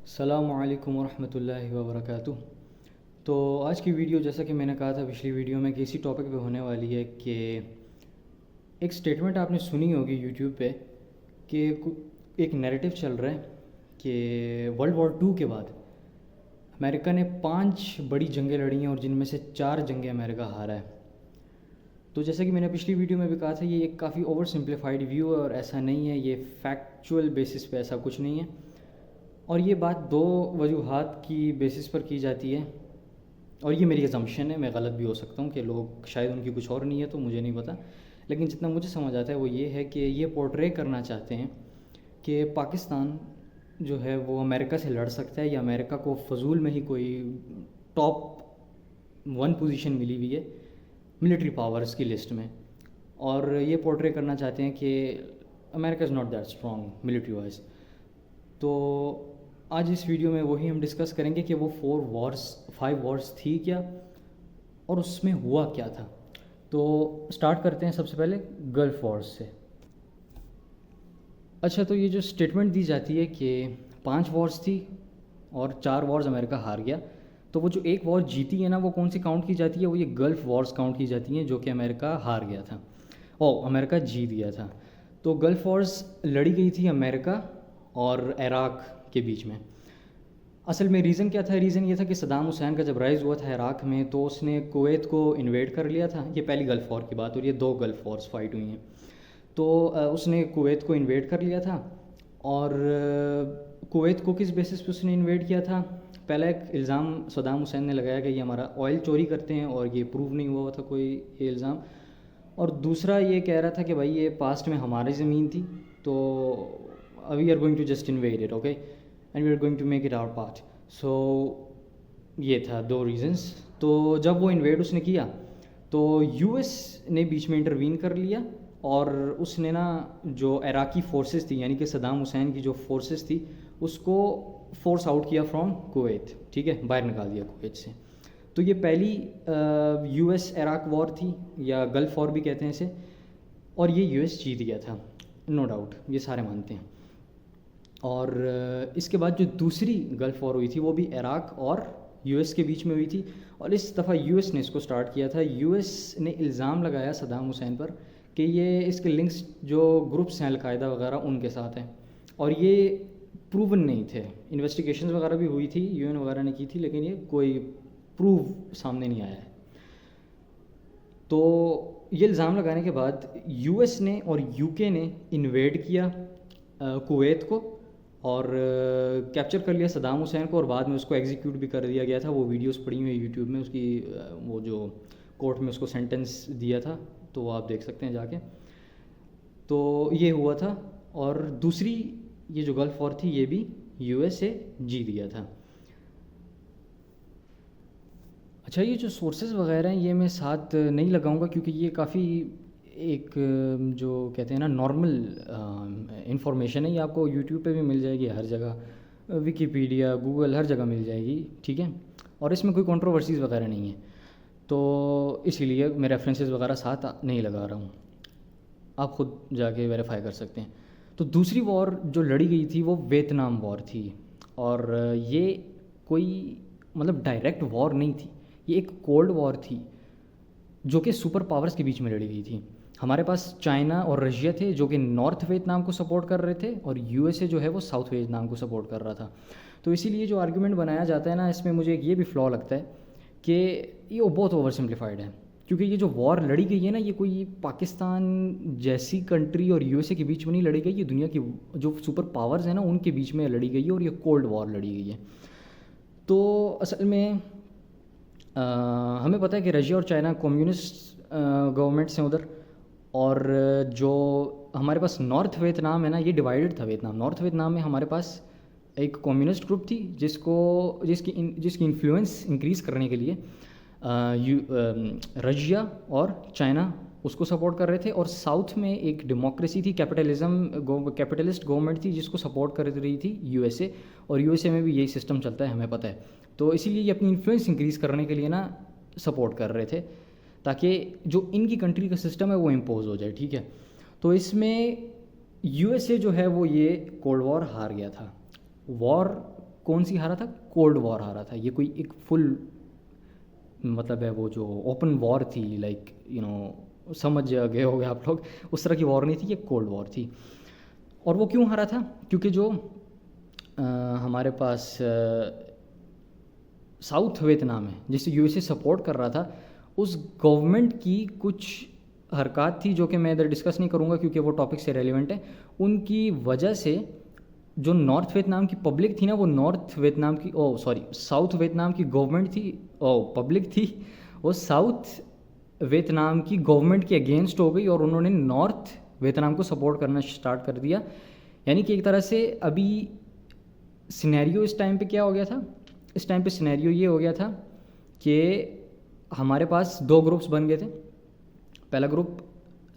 अस्सलामुअलैकुम वरहमतुल्लाहि वबरकातुह। तो आज की वीडियो, जैसा कि मैंने कहा था पिछली वीडियो में, कि इसी टॉपिक पे होने वाली है कि एक स्टेटमेंट आपने सुनी होगी यूट्यूब पे कि एक नैरेटिव चल रहा है कि वर्ल्ड वॉर 2 के बाद अमेरिका ने 5 बड़ी जंगें लड़ी हैं और जिनमें से 4 जंगें अमेरिका हारा है। तो जैसा कि मैंने पिछली वीडियो में भी कहा था, ये एक काफ़ी ओवर सिंप्लीफाइड व्यू है और ऐसा नहीं है, ये फैक्चुअल बेसिस पे ऐसा कुछ नहीं है। और ये बात 2 वजूहात की बेसिस पर की जाती है, और ये मेरी अजम्पशन है, मैं गलत भी हो सकता हूँ कि लोग शायद उनकी कुछ और नहीं है, तो मुझे नहीं पता। लेकिन जितना मुझे समझ आता है वो ये है कि ये पोर्ट्रे करना चाहते हैं कि पाकिस्तान जो है वो अमेरिका से लड़ सकता है, या अमेरिका को फ़जूल में ही कोई टॉप 1 पोजीशन मिली हुई है मिलिट्री पावर्स की लिस्ट में। और ये पोर्ट्रे करना चाहते हैं कि America is not that strong military wise. तो आज इस वीडियो में वही हम डिस्कस करेंगे कि वो 5 वॉर्स थी क्या और उसमें हुआ क्या था। तो स्टार्ट करते हैं सबसे पहले गल्फ़ वॉर्स से। अच्छा, तो ये जो स्टेटमेंट दी जाती है कि 5 वॉर्स थी और 4 वॉर्स अमेरिका हार गया, तो वो जो एक वॉर जीती है ना, वो कौन सी काउंट की जाती है? वो ये गल्फ़ वॉर्स काउंट की जाती हैं, जो कि अमेरिका हार गया था और अमेरिका जीत गया था। तो गल्फ़ वॉर्स लड़ी गई थी अमेरिका और इराक़ के बीच में। असल में रीज़न क्या था? रीज़न ये था कि सद्दाम हुसैन का जब राइज़ हुआ था इराक़ में, तो उसने कुवैत को इन्वेड कर लिया था। ये पहली गल्फ़ वॉर की बात, और ये 2 गल्फ़ वॉर्स फाइट हुई हैं। तो उसने कुवैत को इन्वेड कर लिया था। और कुवैत को किस बेसिस पे उसने इन्वेड किया था? पहला एक इल्ज़ाम सद्दाम हुसैन ने लगाया कि ये हमारा ऑयल चोरी करते हैं, और ये प्रूव नहीं हुआ था कोई ये इल्ज़ाम। और दूसरा ये कह रहा था कि भाई ये पास्ट में हमारी ज़मीन थी, तो we are going to just invade it, okay, and we are going to make it our part. So ये था 2 रीज़न्स। तो जब वो इन्वेड उसने किया, तो यूएस ने बीच में इंटरवीन कर लिया, और उसने ना जो इराक़ी फोर्सेस थी, यानी कि सद्दाम हुसैन की जो फोर्सेस थी, उसको फोर्स आउट किया फ्रॉम कुवैत, ठीक है, बाहर निकाल दिया कुवैत से। तो ये पहली यूएस इराक़ वॉर थी, या गल्फ़ वॉर भी कहते हैं इसे, और ये यूएस जीत गया था, नो डाउट, ये सारे मानते हैं। और इसके बाद जो दूसरी गल्फ़ वॉर हुई थी, वो भी इराक़ और यूएस के बीच में हुई थी, और इस दफ़ा यूएस ने इसको स्टार्ट किया था। यूएस ने इल्ज़ाम लगाया सद्दाम हुसैन पर कि ये इसके लिंक्स जो ग्रुप्स हैं अलकायदा वगैरह उनके साथ हैं, और ये प्रूवन नहीं थे। इन्वेस्टिगेशंस वगैरह भी हुई थी, यूएन वगैरह ने की थी, लेकिन ये कोई प्रूव सामने नहीं आया है। तो ये इल्ज़ाम लगाने के बाद यूएस ने और यूके ने इन्वेड किया कुवैत को, और कैप्चर कर लिया सद्दाम हुसैन को, और बाद में उसको एग्जीक्यूट भी कर दिया गया था। वो वीडियोस पड़ी हुई है यूट्यूब में, उसकी वो जो कोर्ट में उसको सेंटेंस दिया था, तो वो आप देख सकते हैं जाके। तो ये हुआ था। और दूसरी ये जो गल्फ़ वॉर थी, ये भी यूएस से जीत गया था। अच्छा, ये जो सोर्सेज़ वगैरह हैं, ये मैं साथ नहीं लगाऊंगा, क्योंकि ये काफ़ी एक जो कहते हैं ना नॉर्मल इंफॉर्मेशन है। ये आपको यूट्यूब पे भी मिल जाएगी, हर जगह, विकीपीडिया, गूगल, हर जगह मिल जाएगी, ठीक है। और इसमें कोई कंट्रोवर्सीज़ वगैरह नहीं है, तो इसीलिए मैं रेफरेंसेस वगैरह साथ नहीं लगा रहा हूँ, आप ख़ुद जाके वेरीफाई कर सकते हैं। तो दूसरी वॉर जो लड़ी गई थी वो वियतनाम वॉर थी, और ये कोई मतलब डायरेक्ट वॉर नहीं थी, ये एक कोल्ड वॉर थी जो कि सुपर पावर्स के बीच में लड़ी गई थी। हमारे पास चाइना और रशिया थे जो कि नॉर्थ वियतनाम को सपोर्ट कर रहे थे, और यूएसए जो है वो साउथ वियतनाम को सपोर्ट कर रहा था। तो इसीलिए जो आर्गूमेंट बनाया जाता है ना, इसमें मुझे एक ये भी फ्लॉ लगता है कि ये बहुत ओवर सिम्प्लीफाइड है, क्योंकि ये जो वॉर लड़ी गई है ना, ये कोई पाकिस्तान जैसी कंट्री और यूएसए के बीच में नहीं लड़ी गई, ये दुनिया की जो सुपर पावर्स हैं ना उनके बीच में लड़ी गई है, और ये कोल्ड वॉर लड़ी गई है। तो असल में हमें पता है कि रशिया और चाइना कम्युनिस्ट गवर्नमेंट्स हैं उधर, और जो हमारे पास नॉर्थ वियतनाम है ना, ये डिवाइडेड था वियतनाम। नॉर्थ वियतनाम में हमारे पास एक कम्युनिस्ट ग्रुप थी जिसकी इन्फ्लुएंस इंक्रीज़ करने के लिए रशिया और चाइना उसको सपोर्ट कर रहे थे, और साउथ में एक डेमोक्रेसी थी, कैपिटलिस्ट गवर्नमेंट थी जिसको सपोर्ट कर रही थी यूएसए, और यूएसए में भी यही सिस्टम चलता है, हमें पता है। तो इसीलिए ये अपनी इन्फ्लुएंस इंक्रीज़ करने के लिए ना सपोर्ट कर रहे थे, ताकि जो इनकी कंट्री का सिस्टम है वो इम्पोज हो जाए, ठीक है। तो इसमें यूएसए जो है वो ये कोल्ड वॉर हार गया था। वॉर कौन सी हारा था? कोल्ड वॉर हारा था। ये कोई एक फुल मतलब है वो जो ओपन वॉर थी, लाइक समझ गए होगे आप लोग, उस तरह की वॉर नहीं थी, ये कोल्ड वॉर थी। और वो क्यों हारा था? क्योंकि जो हमारे पास साउथ वियतनाम है जिसे यूएसए सपोर्ट कर रहा था, उस गवर्नमेंट की कुछ हरकत थी जो कि मैं इधर डिस्कस नहीं करूँगा क्योंकि वो टॉपिक से रेलिवेंट है। उनकी वजह से जो नॉर्थ वियतनाम की पब्लिक थी ना, वो नॉर्थ वियतनाम की साउथ वियतनाम की गवर्नमेंट थी, पब्लिक थी, वो साउथ वियतनाम की गवर्नमेंट के अगेंस्ट हो गई और उन्होंने नॉर्थ वियतनाम को सपोर्ट करना स्टार्ट कर दिया। यानी कि एक तरह से अभी सिनेरियो इस टाइम पे क्या हो गया था? इस टाइम पे सिनेरियो ये हो गया था कि हमारे पास दो ग्रुप्स बन गए थे। पहला ग्रुप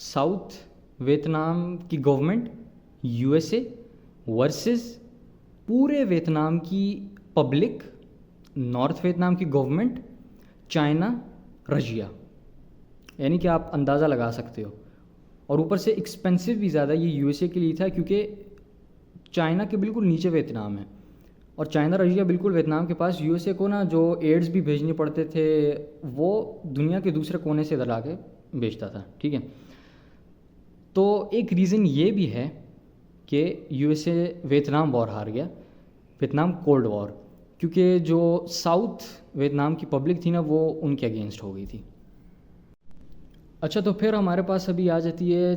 साउथ वियतनाम की गवर्नमेंट यूएसए वर्सेस पूरे वियतनाम की पब्लिक, नॉर्थ वियतनाम की गवर्नमेंट, चाइना, रशिया। यानी कि आप अंदाज़ा लगा सकते हो। और ऊपर से एक्सपेंसिव भी ज़्यादा ये यूएसए के लिए था क्योंकि चाइना के बिल्कुल नीचे वियतनाम है और चाइना रशिया बिल्कुल वियतनाम के पास। यूएसए को ना जो एड्स भी भेजने पड़ते थे वो दुनिया के दूसरे कोने से इधर ला के भेजता था, ठीक है। तो एक रीज़न ये भी है कि यूएसए वियतनाम वॉर हार गया, वियतनाम कोल्ड वॉर, क्योंकि जो साउथ वियतनाम की पब्लिक थी ना वो उनके अगेंस्ट हो गई थी। अच्छा, तो फिर हमारे पास अभी आ जाती है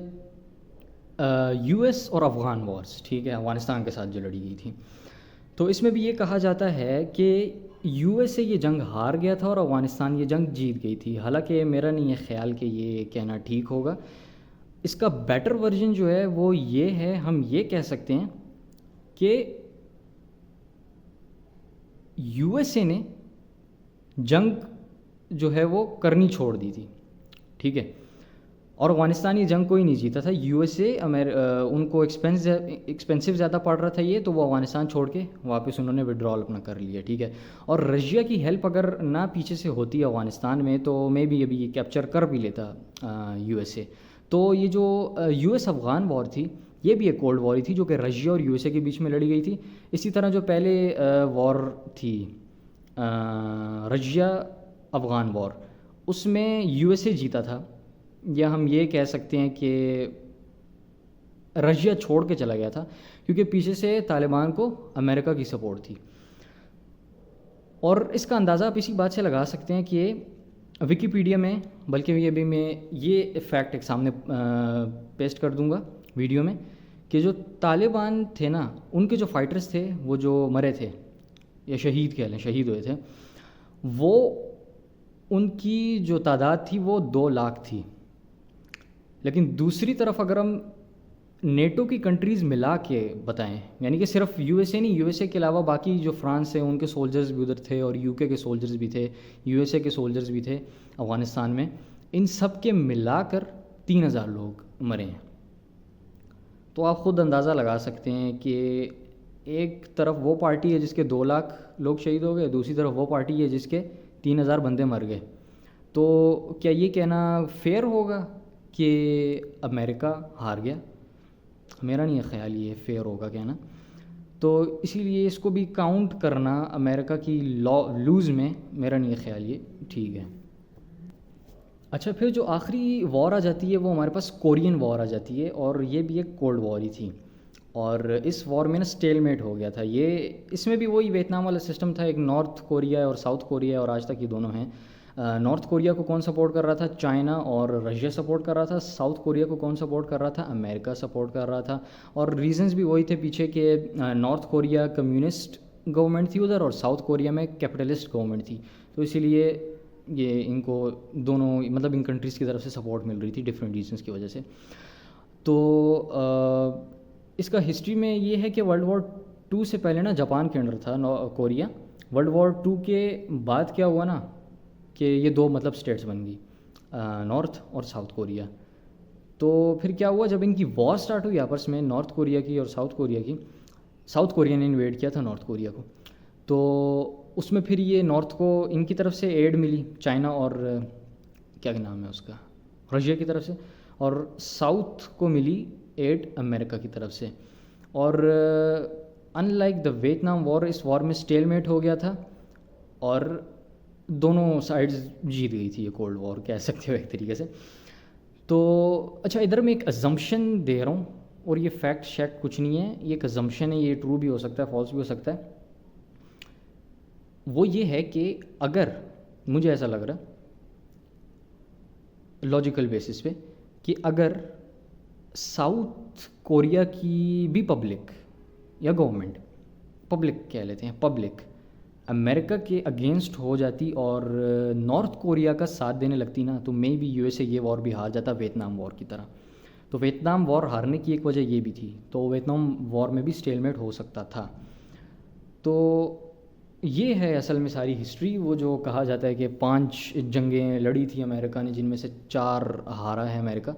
यूएस और अफ़गान वॉर्स, ठीक है, अफ़गानिस्तान के साथ जो लड़ी गई थी। तो इसमें भी ये कहा जाता है कि यूएसए ये जंग हार गया था और अफ़गानिस्तान ये जंग जीत गई थी। हालांकि मेरा नहीं है ख्याल कि ये कहना ठीक होगा। इसका बेटर वर्जन जो है वो ये है, हम ये कह सकते हैं कि यूएसए ने जंग जो है वो करनी छोड़ दी थी, ठीक है, और अफ़गानिस्तान ये जंग कोई नहीं जीता था। यूएसए उनको एक्सपेंसिव ज़्यादा पड़ रहा था ये, तो वो अफ़गानिस्तान छोड़ के वापस उन्होंने विड्रॉल अपना कर लिया, ठीक है। और रशिया की हेल्प अगर ना पीछे से होती अफ़गानिस्तान में तो मे बी अभी ये कैप्चर कर भी लेता यूएसए। तो ये जो यूएस अफ़गान वॉर थी ये भी एक कोल्ड वॉर ही थी जो कि रशिया और यूएसए के बीच में लड़ी गई थी। इसी तरह जो पहले वॉर थी रशिया अफ़गान वॉर, उसमें यूएसए जीता था, या हम ये कह सकते हैं कि रशिया छोड़ के चला गया था क्योंकि पीछे से तालिबान को अमेरिका की सपोर्ट थी। और इसका अंदाज़ा आप इसी बात से लगा सकते हैं कि विकिपीडिया में, बल्कि ये भी मैं ये फैक्ट एक सामने पेस्ट कर दूंगा वीडियो में, कि जो तालिबान थे ना उनके जो फाइटर्स थे वो जो मरे थे या शहीद कह लें, शहीद हुए थे, वो उनकी जो तादाद थी वो 2 लाख थी। लेकिन दूसरी तरफ अगर हम नेटो की कंट्रीज़ मिला के बताएं, यानी कि सिर्फ यूएसए नहीं, यूएसए के अलावा बाकी जो फ्रांस है उनके सोल्जर्स भी उधर थे और यूके के सोल्जर्स भी थे, यूएसए के सोल्जर्स भी थे अफ़गानिस्तान में, इन सब के मिलाकर 3000 लोग मरे हैं। तो आप ख़ुद अंदाज़ा लगा सकते हैं कि एक तरफ वो पार्टी है जिसके 2 लाख लोग शहीद हो गए, दूसरी तरफ वो पार्टी है जिसके 3000 बंदे मर गए। तो क्या ये कहना फेयर होगा कि अमेरिका हार गया? मेरा नहीं है ख्याल ये फेयर होगा कहना। तो इसीलिए इसको भी काउंट करना अमेरिका की लूज़ में मेरा नहीं है ख्याल ये ठीक है। अच्छा, फिर जो आखिरी वॉर आ जाती है वो हमारे पास कोरियन वॉर आ जाती है, और ये भी एक कोल्ड वॉर ही थी। और इस वॉर में ना स्टेलमेट हो गया था ये। इसमें भी वही वियतनाम वाला सिस्टम था, एक नॉर्थ कोरिया और साउथ कोरिया, और आज तक ये दोनों हैं। नॉर्थ कोरिया को कौन सपोर्ट कर रहा था? चाइना और रशिया सपोर्ट कर रहा था। साउथ कोरिया को कौन सपोर्ट कर रहा था? अमेरिका सपोर्ट कर रहा था। और रीजंस भी वही थे पीछे कि नॉर्थ कोरिया कम्युनिस्ट गवर्नमेंट थी उधर और साउथ कोरिया में कैपिटलिस्ट गवर्नमेंट थी, तो इसीलिए ये इनको दोनों मतलब इन कंट्रीज़ की तरफ से सपोर्ट मिल रही थी डिफरेंट रीजंस की वजह से। तो इसका हिस्ट्री में ये है कि वर्ल्ड वॉर 2 से पहले ना जापान के अंडर था कोरिया। वर्ल्ड वॉर 2 के बाद क्या हुआ ना कि ये 2 मतलब स्टेट्स बन गई, नॉर्थ और साउथ कोरिया। तो फिर क्या हुआ, जब इनकी वॉर स्टार्ट हुई आपस में, नॉर्थ कोरिया की और साउथ कोरिया की, साउथ कोरिया ने इन्वेड किया था नॉर्थ कोरिया को, तो उसमें फिर ये नॉर्थ को इनकी तरफ से एड मिली, चाइना और क्या नाम है उसका, रशिया की तरफ से, और साउथ को मिली एड अमेरिका की तरफ से। और अनलाइक द वियतनाम वॉर, इस वॉर में स्टेलमेट हो गया था और दोनों साइड्स जीत गई थी, ये कोल्ड वॉर कह सकते हो एक तरीके से। तो अच्छा, इधर मैं एक अजम्पशन दे रहा हूँ और ये फैक्ट शैक्ट कुछ नहीं है, ये एक अजम्पशन है, ये ट्रू भी हो सकता है फॉल्स भी हो सकता है। वो ये है कि अगर मुझे ऐसा लग रहा लॉजिकल बेसिस पे कि अगर साउथ कोरिया की भी पब्लिक या गवर्नमेंट, पब्लिक कह लेते हैं, पब्लिक अमेरिका के अगेंस्ट हो जाती और नॉर्थ कोरिया का साथ देने लगती ना, तो मे बी यूएसए ये वॉर भी हार जाता वियतनाम वॉर की तरह। तो वियतनाम वॉर हारने की एक वजह ये भी थी, तो वियतनाम वॉर में भी स्टेलमेट हो सकता था। तो ये है असल में सारी हिस्ट्री। वो जो कहा जाता है कि 5 जंगें लड़ी थी अमेरिका ने, जिनमें से 4 हारा है अमेरिका,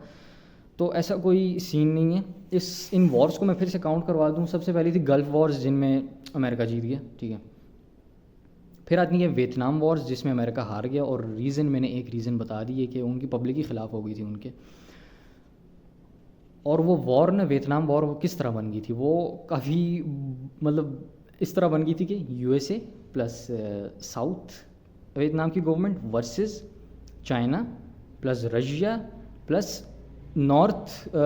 तो ऐसा कोई सीन नहीं है। इन वॉर्स को मैं फिर से काउंट करवा दूँ। सबसे पहली थी गल्फ़ वॉर्स, जिनमें अमेरिका जीत गया, ठीक है। फिर आती है वियतनाम वॉर्स, जिसमें अमेरिका हार गया, और रीज़न मैंने एक रीज़न बता दी है कि उनकी पब्लिक ही ख़िलाफ़ हो गई थी उनके। और वो वॉर ना, वियतनाम वॉर वो किस तरह बन गई थी, वो काफ़ी मतलब इस तरह बन गई थी कि यूएसए प्लस साउथ वियतनाम की government versus China plus Russia plus north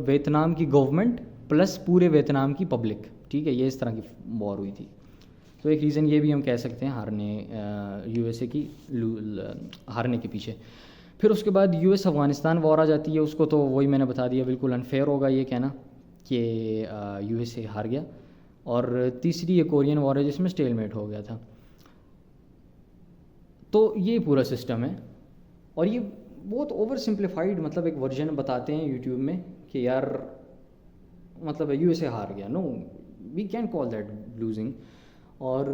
Vietnam की गवर्नमेंट प्लस पूरे वियतनाम की पब्लिक, ठीक है। ये इस तरह की वॉर हुई थी। तो एक रीज़न ये भी हम कह सकते हैं हारने, यूएसए की हारने के पीछे। फिर उसके बाद यूएस अफ़गानिस्तान वॉर आ जाती है। उसको तो वही मैंने बता दिया, बिल्कुल अनफेयर होगा ये कहना कि यूएसए हार गया। और तीसरी ये कोरियन वॉर है, जिसमें स्टेलमेट हो गया था। तो ये पूरा सिस्टम है, और ये बहुत ओवर सिंप्लीफाइड मतलब एक वर्जन बताते हैं यूट्यूब में कि यार मतलब यूएसए हार गया। No, we can call that losing. और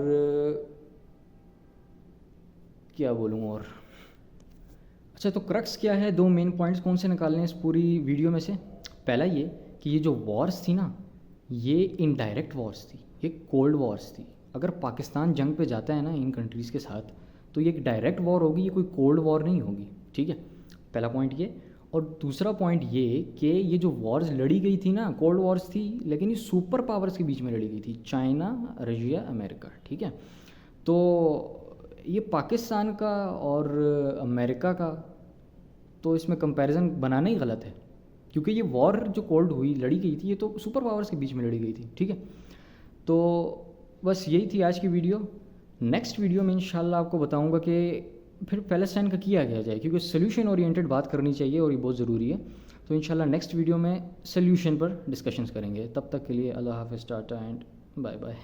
क्या बोलूँ और, अच्छा तो क्रक्स क्या है, 2 मेन पॉइंट्स कौन से निकालने हैं इस पूरी वीडियो में से। पहला ये कि ये जो वॉर्स थी ना, ये इनडायरेक्ट वॉर्स थी, ये कोल्ड वॉर्स थी। अगर पाकिस्तान जंग पे जाता है ना इन कंट्रीज़ के साथ, तो ये एक डायरेक्ट वॉर होगी, ये कोई कोल्ड वॉर नहीं होगी, ठीक है। पहला पॉइंट ये। और दूसरा पॉइंट ये कि ये जो वॉर्स लड़ी गई थी ना, कोल्ड वॉर्स थी, लेकिन ये सुपर पावर्स के बीच में लड़ी गई थी, चाइना, रशिया, अमेरिका, ठीक है। तो ये पाकिस्तान का और अमेरिका का, तो इसमें कंपैरिजन बनाना ही गलत है, क्योंकि ये वॉर जो कोल्ड हुई लड़ी गई थी, ये तो सुपर पावर्स के बीच में लड़ी गई थी, ठीक है। तो बस यही थी आज की वीडियो। नेक्स्ट वीडियो में इंशाल्लाह आपको बताऊंगा कि फिर पैलेस्टाइन का किया गया जाए, क्योंकि सोल्यूशन ओरिएंटेड बात करनी चाहिए और ये बहुत ज़रूरी है। तो इंशाल्लाह नेक्स्ट वीडियो में सोल्यूशन पर डिस्कशंस करेंगे। तब तक के लिए अल्लाह हाफ़िज़, टाटा एंड बाय बाय।